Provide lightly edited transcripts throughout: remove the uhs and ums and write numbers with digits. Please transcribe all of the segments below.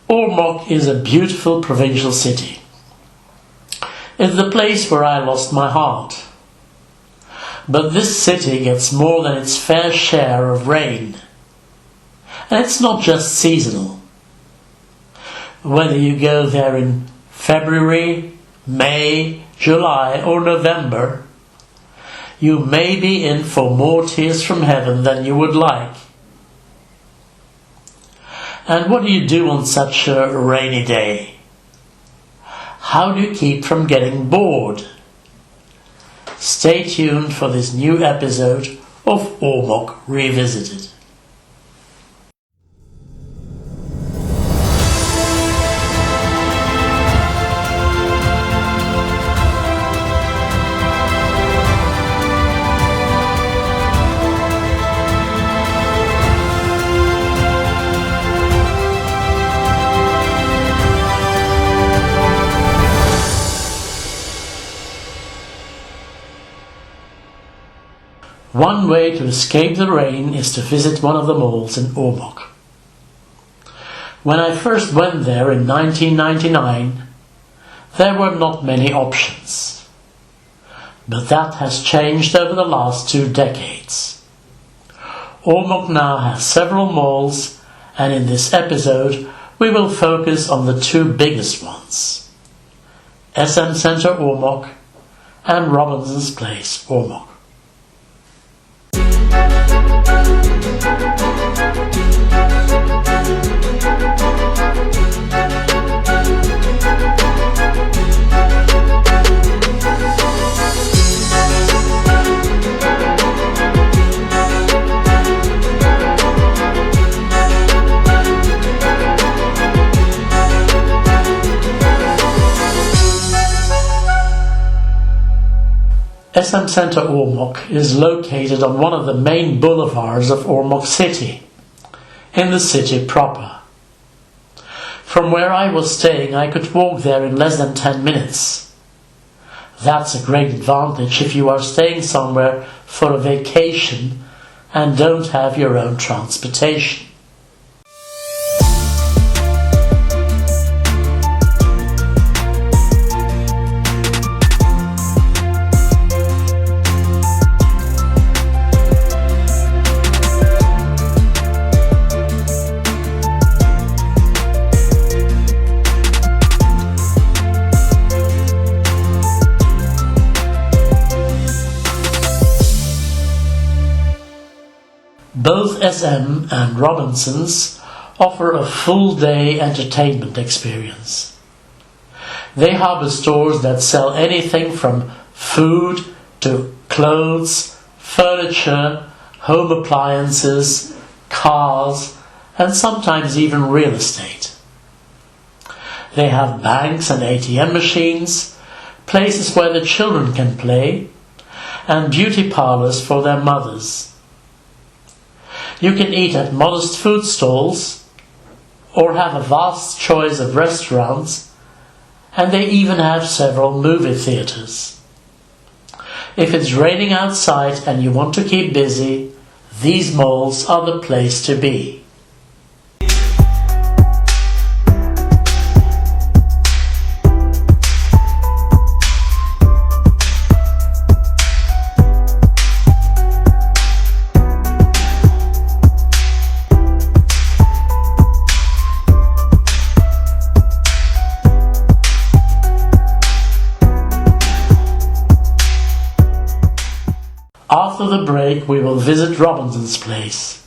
Ormoc is a beautiful provincial city. It's the place where I lost my heart. But this city gets more than its fair share of rain. And it's not just seasonal. Whether you go there in February, May, July or November, you may be in for more tears from heaven than you would like. And what do you do on such a rainy day? How do you keep from getting bored? Stay tuned for this new episode of Ormoc Revisited. One way to escape the rain is to visit one of the malls in Ormoc. When I first went there in 1999, there were not many options. But that has changed over the last 2 decades. Ormoc now has several malls, and in this episode we will focus on the 2 biggest ones: SM Centre Ormoc and Robinson's Place Ormoc. SM Centre Ormoc is located on one of the main boulevards of Ormoc City, in the city proper. From where I was staying, I could walk there in less than 10 minutes. That's a great advantage if you are staying somewhere for a vacation and don't have your own transportation. Both SM and Robinson's offer a full-day entertainment experience. They harbour stores that sell anything from food to clothes, furniture, home appliances, cars, and sometimes even real estate. They have banks and ATM machines, places where the children can play, and beauty parlours for their mothers. You can eat at modest food stalls or have a vast choice of restaurants, and they even have several movie theatres. If it's raining outside and you want to keep busy, these malls are the place to be. After the break we will visit Robinson's Place,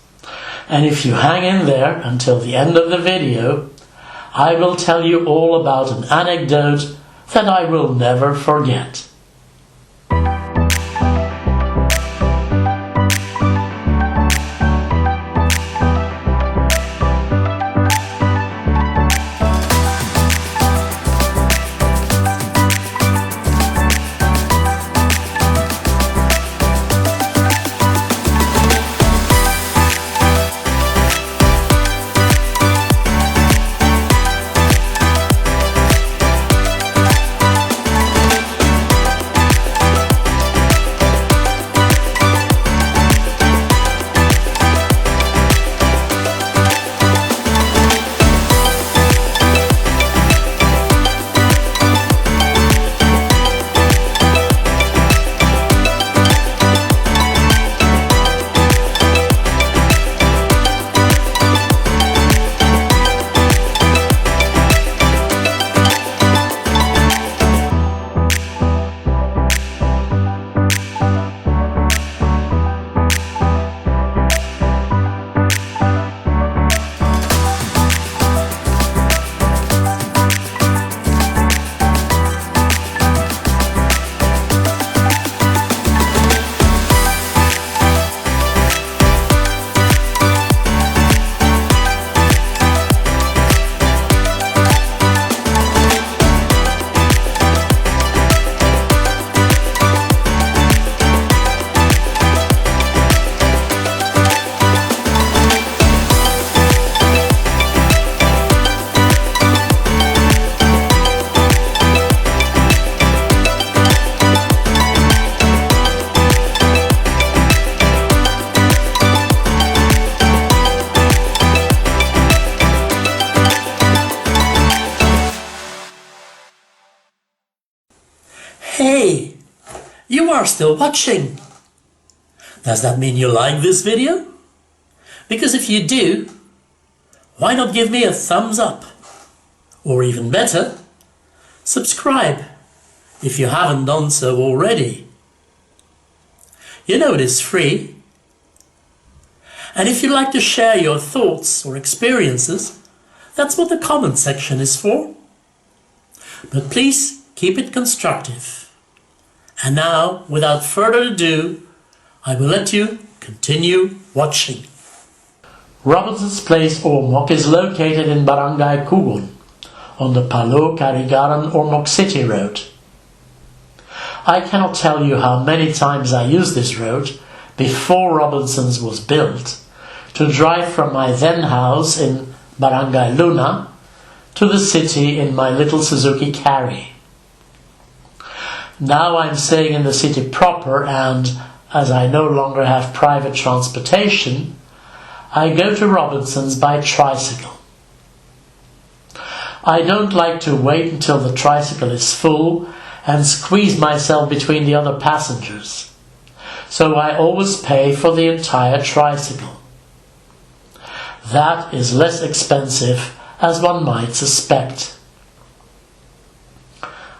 and if you hang in there until the end of the video, I will tell you all about an anecdote that I will never forget. Hey, you are still watching. Does that mean you like this video? Because if you do, why not give me a thumbs up? Or even better, subscribe if you haven't done so already. You know it is free. And if you'd like to share your thoughts or experiences, that's what the comment section is for. But please keep it constructive. And now, without further ado, I will let you continue watching. Robinson's Place Ormoc is located in Barangay Kugon, on the Palo-Carigaran-Ormoc City Road. I cannot tell you how many times I used this road before Robinson's was built to drive from my then house in Barangay Luna to the city in my little Suzuki Carry. Now I'm staying in the city proper, and as I no longer have private transportation, I go to Robinson's by tricycle. I don't like to wait until the tricycle is full and squeeze myself between the other passengers, so I always pay for the entire tricycle. That is less expensive as one might suspect.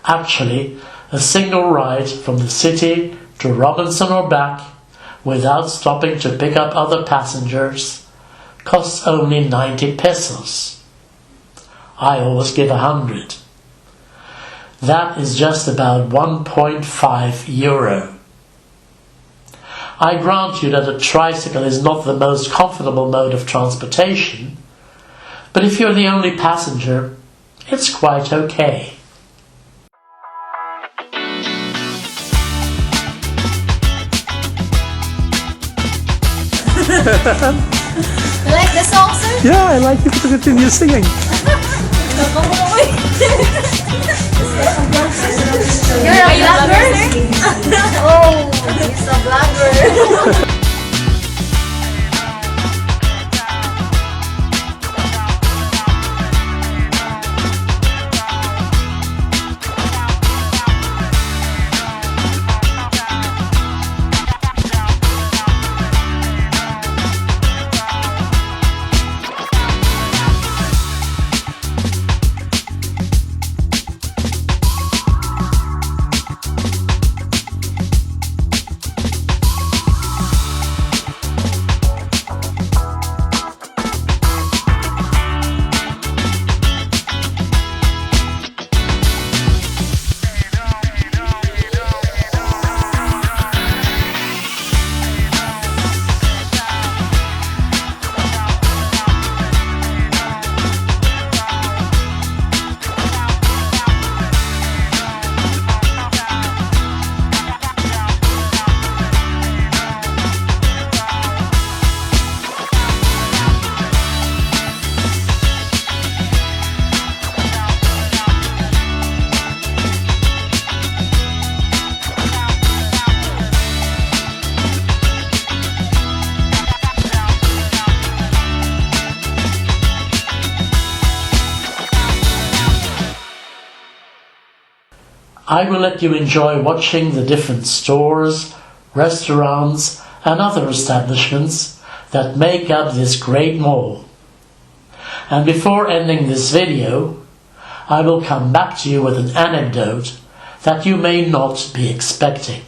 Actually, a single ride from the city to Robinson or back, without stopping to pick up other passengers, costs only 90 pesos. I always give 100. That is just about 1.5 euro. I grant you that a tricycle is not the most comfortable mode of transportation, but if you're the only passenger, it's quite okay. You like the song, sir? Yeah, I like you to continue singing. You're a blogger? Oh, he's a blogger. I will let you enjoy watching the different stores, restaurants and other establishments that make up this great mall. And before ending this video, I will come back to you with an anecdote that you may not be expecting.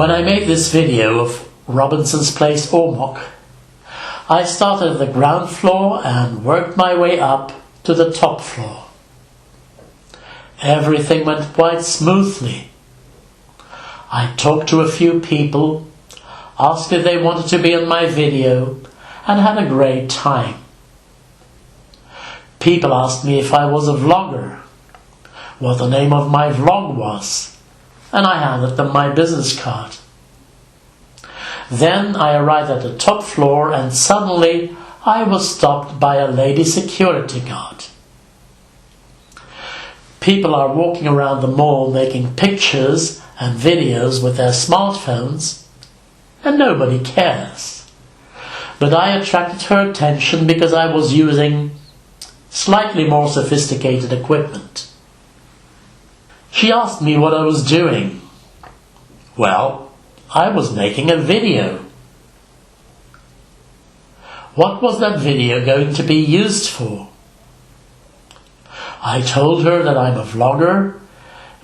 When I made this video of Robinson's Place, Ormoc, I started at the ground floor and worked my way up to the top floor. Everything went quite smoothly. I talked to a few people, asked if they wanted to be in my video, and had a great time. People asked me if I was a vlogger, what the name of my vlog was, and I handed them my business card. Then I arrived at the top floor and suddenly I was stopped by a lady security guard. People are walking around the mall making pictures and videos with their smartphones, and nobody cares. But I attracted her attention because I was using slightly more sophisticated equipment. She asked me what I was doing. Well, I was making a video. What was that video going to be used for? I told her that I'm a vlogger,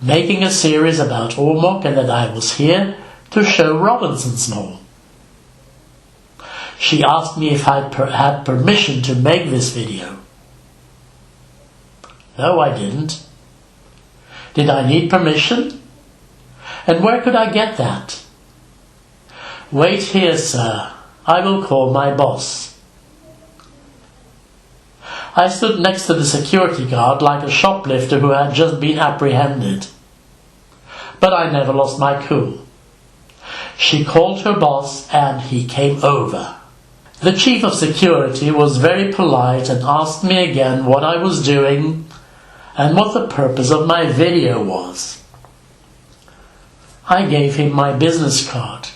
making a series about Ormoc, and that I was here to show Robinson's Mall. She asked me if I had permission to make this video. No, I didn't. Did I need permission? And where could I get that? Wait here, sir. I will call my boss. I stood next to the security guard like a shoplifter who had just been apprehended. But I never lost my cool. She called her boss and he came over. The chief of security was very polite and asked me again what I was doing and what the purpose of my video was. I gave him my business card.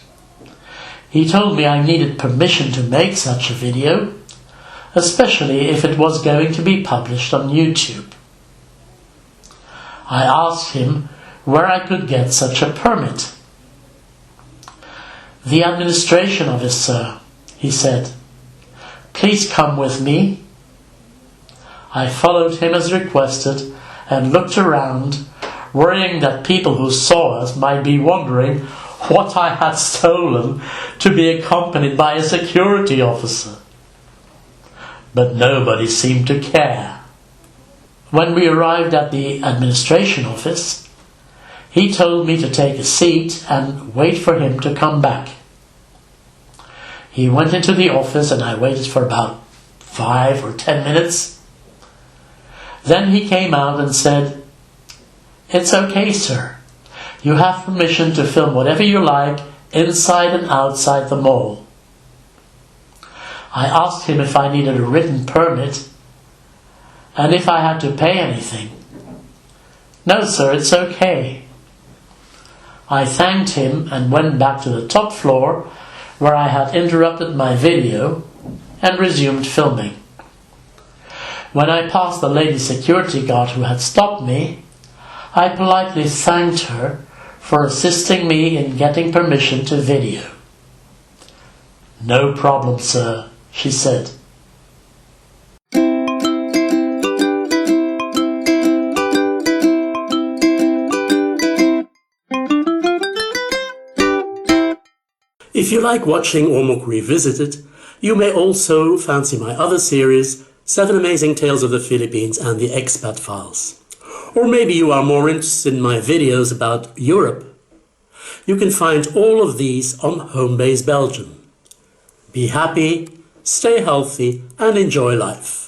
He told me I needed permission to make such a video, especially if it was going to be published on YouTube. I asked him where I could get such a permit. The administration officer, he said. Please come with me. I followed him as requested and looked around, worrying that people who saw us might be wondering what I had stolen to be accompanied by a security officer. But nobody seemed to care. When we arrived at the administration office, he told me to take a seat and wait for him to come back. He went into the office and I waited for about 5 or 10 minutes. Then he came out and said, "It's okay, sir. You have permission to film whatever you like inside and outside the mall." I asked him if I needed a written permit and if I had to pay anything. "No, sir, it's okay." I thanked him and went back to the top floor where I had interrupted my video and resumed filming. When I passed the lady security guard who had stopped me, I politely thanked her for assisting me in getting permission to video. "No problem, sir," she said. If you like watching Ormoc Revisited, you may also fancy my other series, 7 Amazing Tales of the Philippines and the Expat Files. Or maybe you are more interested in my videos about Europe. You can find all of these on Homebase Belgium. Be happy, stay healthy and enjoy life.